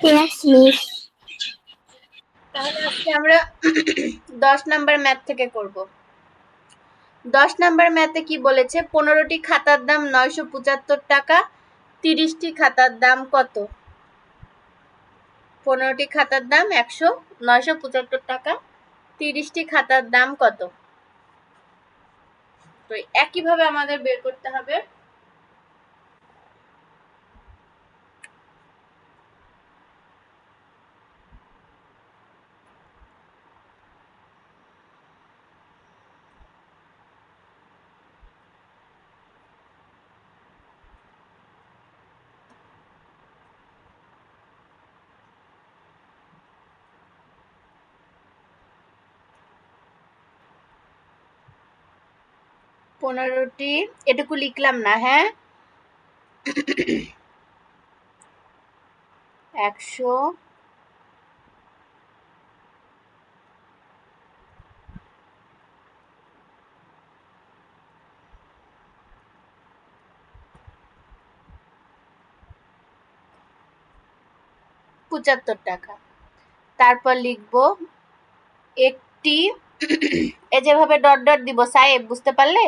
Yes, miss. তাহলে আজকে আমরা 10 নাম্বার ম্যাথ থেকে করব। 10 নাম্বার ম্যাথে কি বলেছে? 15টি খাতার দাম 975 টাকা, 30টি খাতার দাম কত? 15টি খাতার দাম 975 টাকা, 30টি খাতার দাম কত? তো একইভাবে আমাদের বের করতে হবে। পনেরোটি, এটুকু লিখলাম না, হ্যাঁ, 100 75 টাকা। তারপর লিখবো একটি, এই যেভাবে ডট ডট দিব, সাহেব বুঝতে পারলে?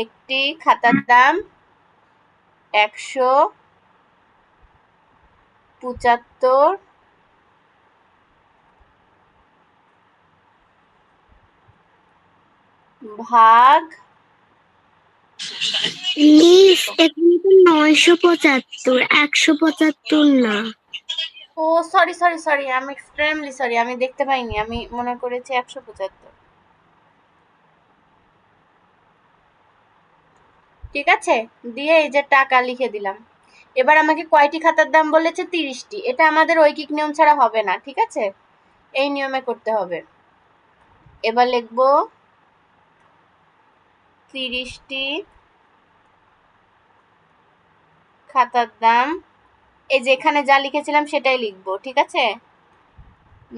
একটি খাতার দাম 175 ভাগ মিস, এখানে তো 975, 175 না। ও সরি সরি সরি, আমি এক্সট্রিমলি সরি, আমি দেখতে পাইনি, আমি মনে করেছি 175। ঠিক আছে, দিয়ে এই যে টাকা লিখে দিলাম। এবার আমাকে কয়টি খাতার দাম বলেছে? 30টি। এটা আমাদের ঐকিক নিয়ম ছাড়া হবে না, ঠিক আছে, এই নিয়মে করতে হবে। এবার লিখবো 30টি খাতার দাম, এই যে এখানে যা লিখেছিলাম সেটাই লিখবো, ঠিক আছে,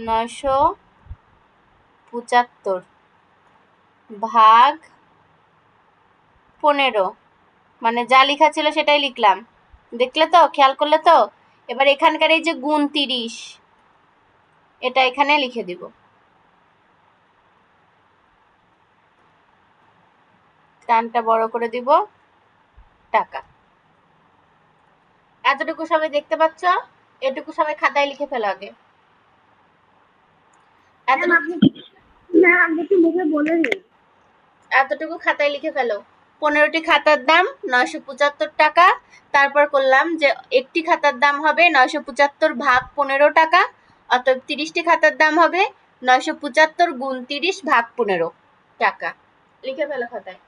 975 ভাগ 15, মানে যা লেখা ছিল সেটাই লিখলাম, দেখলে তো, খেয়াল করলে তো? এবার এখানকার এই যে গুণ 30, এটা এখানে লিখে দিব, টানটা বড় করে দিব, টাকা। এতটুকু সবাই দেখতে পাচ্ছ? এটুকু সবাই খাতায় লিখে ফেলো আগে। এতটুকু খাতায় লিখে ফেলো। 15টি খাতার দাম 975 টাকা। তারপর করলাম যে একটি খাতার দাম হবে 975 ভাগ 15 টাকা, অতএব 30টি খাতার দাম হবে 975 গুণ 30 ভাগ 15 টাকা। লিখে ফেলো খাতায়।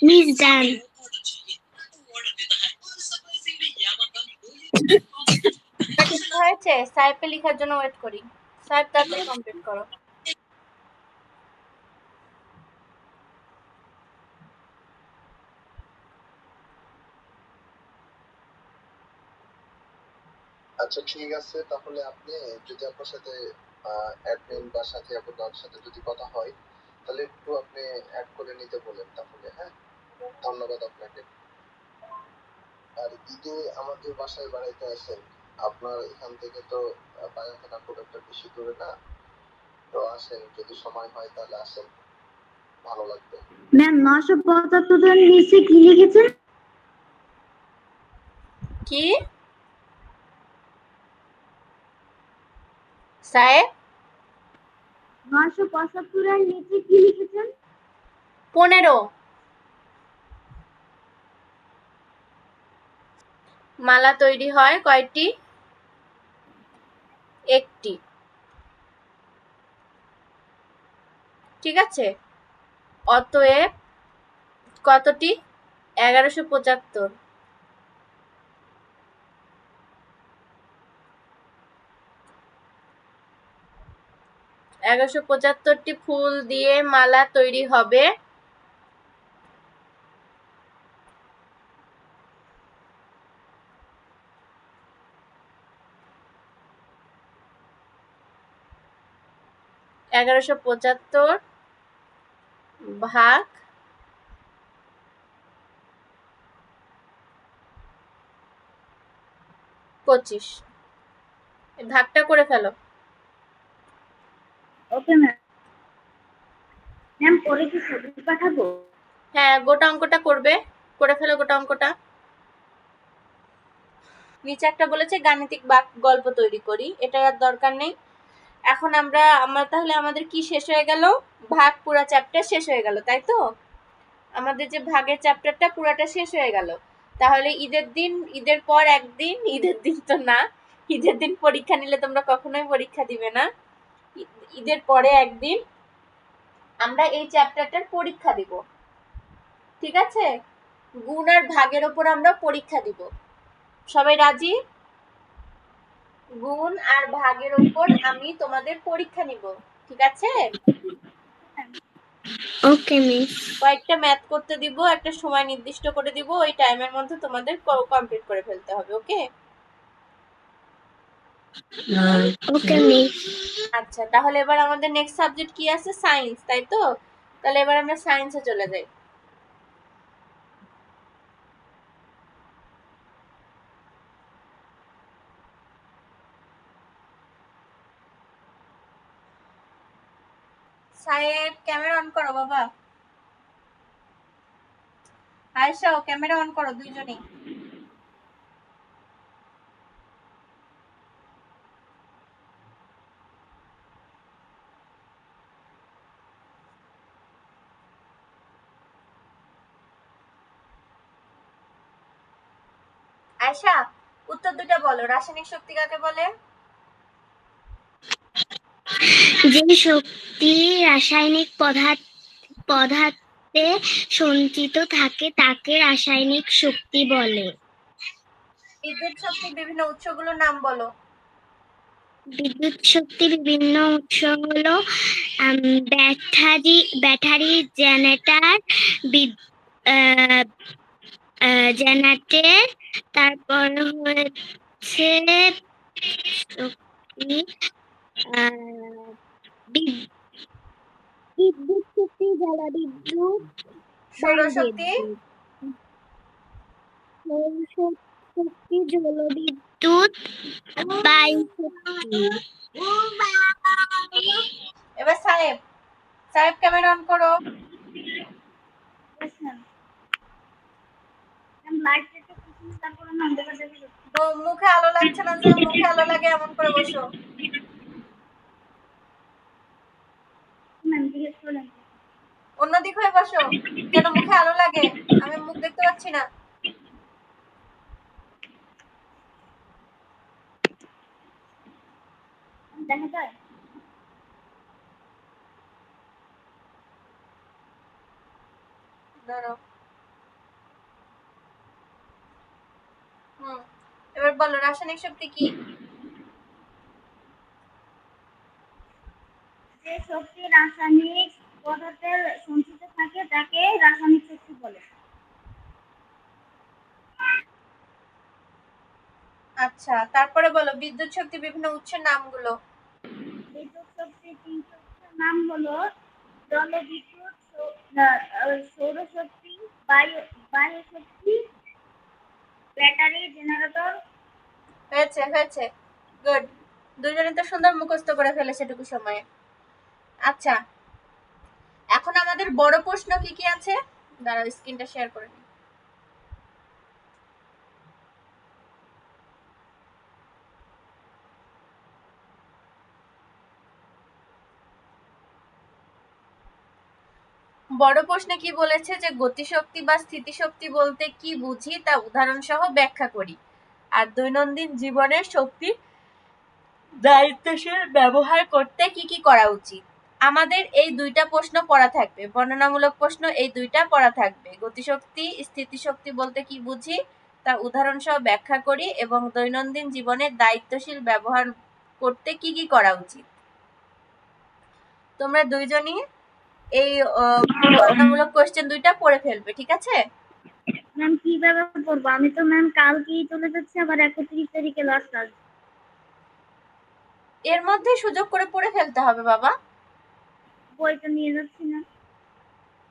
মিস ডান। কিছু হয়েছে? সাইপে লেখার জন্য ওয়েট করি। সাইপ তাড়াতাড়ি কমপ্লিট করো। আচ্ছা ঠিক আছে, তাহলে আপনি যদি আপনার সাথে অ্যাডমিন বা সাথী আপনার সাথে যদি কথা হয়, তাহলে একটু আপনি অ্যাড করে নিতে বলেন তাহলে। হ্যাঁ, ধন্যবাদ আপনাকে। আর ঈদে আমাদের বাসায় বেড়াইতে আসেন, আপনার এখান থেকে তো বাজারটা খুব একটা বেশি দূরে না, তো আসেন, যদি সময় হয় তাহলে আসেন, ভালো লাগবে। ম্যাম, 975 এর নিচে কি লিখেছেন? কি সাহেব? 975 এর নিচে কি লিখেছেন? 15। মালা তৈরি হয় কয়টি? একটি। ঠিক আছে, অতএব কতটি? 1175। 1175টি ফুল দিয়ে মালা তৈরি হবে। এগারোশো পঁচাত্তর ভাগ 25। ভাগটা করে ফেলো। Okay ma'am. ম্যাম পরে কি ছবি পাঠাবো? হ্যাঁ, গোটা অঙ্কটা করবে, করে ফেলো গোটা অঙ্কটা। নিচে একটা বলেছে গাণিতিক গল্প তৈরি করি, এটার আর দরকার নেই। এখন আমরা তাহলে আমাদের কি শেষ হয়ে গেল? ভাগ পুরা চ্যাপ্টার শেষ হয়ে গেল, তাই তো? আমাদের যে ভাগের চ্যাপ্টারটা পুরাটা শেষ হয়ে গেল। তাহলে ঈদের পর একদিন, ঈদের দিন তো না, ঈদের দিন পরীক্ষা নিলে তোমরা কখনোই পরীক্ষা দিবে না, ঈদের পরে একদিন আমরা এই চ্যাপ্টারটার পরীক্ষা দিব। ঠিক আছে, গুণ আর ভাগের ওপর আমরা পরীক্ষা দিব। সবাই রাজি? গুণ আর ভাগের ওপর আমি তোমাদের পরীক্ষা নিব, ঠিক আছে? ওকে মিস। কয়েকটা ম্যাথ করতে দিব, একটা সময় নির্দিষ্ট করে দিব, ওই টাইমের মধ্যে তোমাদের কমপ্লিট করে ফেলতে হবে। ওকে? Okay miss. আচ্ছা, তাহলে এবার আমাদের নেক্সট সাবজেক্ট কি আছে? সায়েন্স, তাই তো? তাহলে এবার আমরা সায়েন্সে চলে যাই। সাহেব ক্যামেরা অন করো বাবা। আয়েশা ক্যামেরা অন করো দুইজনেই। আয়েশা, উত্তর দুটো বলো। রাসায়নিক শক্তি কাকে বলে? যে শক্তি রাসায়নিক পদার্থে সঞ্চিত থাকে তাকে রাসায়নিক শক্তি বলে। বিদ্যুৎ শক্তির বিভিন্ন উৎসগুলোর নাম বলো। বিদ্যুৎ শক্তির বিভিন্ন উৎস হলো ব্যাটারি, জেনারেটর, তারপর হচ্ছে বিদ্যুৎ শক্তি, জলবিদ্যুৎ, সৌরশক্তি, সৌরশক্তি, জলবিদ্যুৎ, বায়ু শক্তি। এবার সাহেব ক্যামেরা অন করো। মুখে আলো লাগছে না, যেন মুখে আলো লাগে এমন করে বসো। অন্যদিক হয়ে বসো, যেন মুখে আলো লাগে। আমি মুখ দেখতে পাচ্ছি না। দেখা যায়? দাঁড়াও। এবার বলো রাসায়নিক শক্তি কি? যে শক্তি রাসায়নিক পদার্থে সঞ্চিত থাকে তাকে রাসায়নিক শক্তি বলে। আচ্ছা, তারপরে বলো বিদ্যুৎ শক্তি বিভিন্ন উৎসের নামগুলো। বিদ্যুৎ শক্তির তিনটি উৎসের নাম হলো জলবিদ্যুৎ, সৌরশক্তি, বায়ু শক্তি, ব্যাটারি, জেনারেটর। হয়েছে, গুড। দুজনে তো সুন্দর মুখস্থ করে ফেলেছে এটুকু সময়ে। আচ্ছা, এখন আমাদের বড় প্রশ্ন কি কি আছে? দাঁড়াও, স্ক্রিনটা শেয়ার করে নিই। বড় প্রশ্নে কি বলেছে যে গতিশক্তি বা স্থিতিশক্তি বলতে কি বুঝি তা উদাহরণ সহ ব্যাখ্যা করি। আর দৈনন্দিন জীবনের শক্তি দায়িত্বশীল ব্যবহার করতে কি কি করা উচিত। আমাদের এই দুইটা প্রশ্ন পড়া থাকবে, বর্ণনামূলক প্রশ্ন এই দুইটা পড়া থাকবে। গতিশক্তি স্থিতিশক্তি বলতে কি বুঝি তার উদাহরণ সহ ব্যাখ্যা করি এবং দৈনন্দিন জীবনে দায়িত্বশীল ব্যবহার করতে কি কি করা উচিত। তোমরা দুইজনই এই বর্ণনামূলক কোশ্চেন দুইটা পড়ে ফেলবে, ঠিক আছে? ম্যাম কিভাবে পড়বো? আমি তো ম্যাম কালকেই চলে যাচ্ছি, আবার 31 তারিখে লাস্ট কাজ। এর মধ্যে সুযোগ করে পড়ে ফেলতে হবে বাবা। বইটা নিয়ে যাচ্ছি না।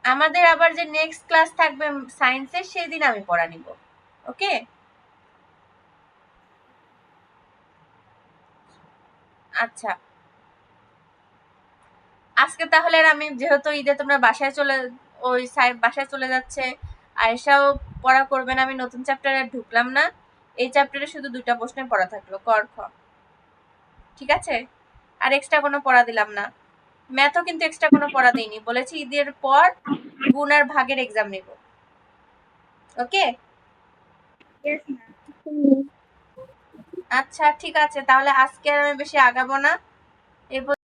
আমাদের আবার যে নেক্সট ক্লাস থাকবে সায়েন্সের, সেদিন আমি পড়া নিব। ওকে, আচ্ছা। আজকে তাহলে আর আমি, যেহেতু ঈদে তোমরা বাসায় চলে যাচ্ছে, আয়েশাও পড়া করবে না, আমি নতুন চ্যাপ্টারে ঢুকলাম না। এই চ্যাপ্টারে শুধু দুইটা প্রশ্ন পড়া থাকলো, ক আর খ, ঠিক আছে? আর এক্সট্রা কোনো পড়া দিলাম না। ম্যাথও কিন্তু এক্সট্রা কোনো পড়া দিইনি, বলেছি ঈদের পর গুণ আর ভাগের এক্সাম নেব। ওকে, Yes, ma'am. আচ্ছা ঠিক আছে, তাহলে আজকে আর আমি বেশি আগাবো না।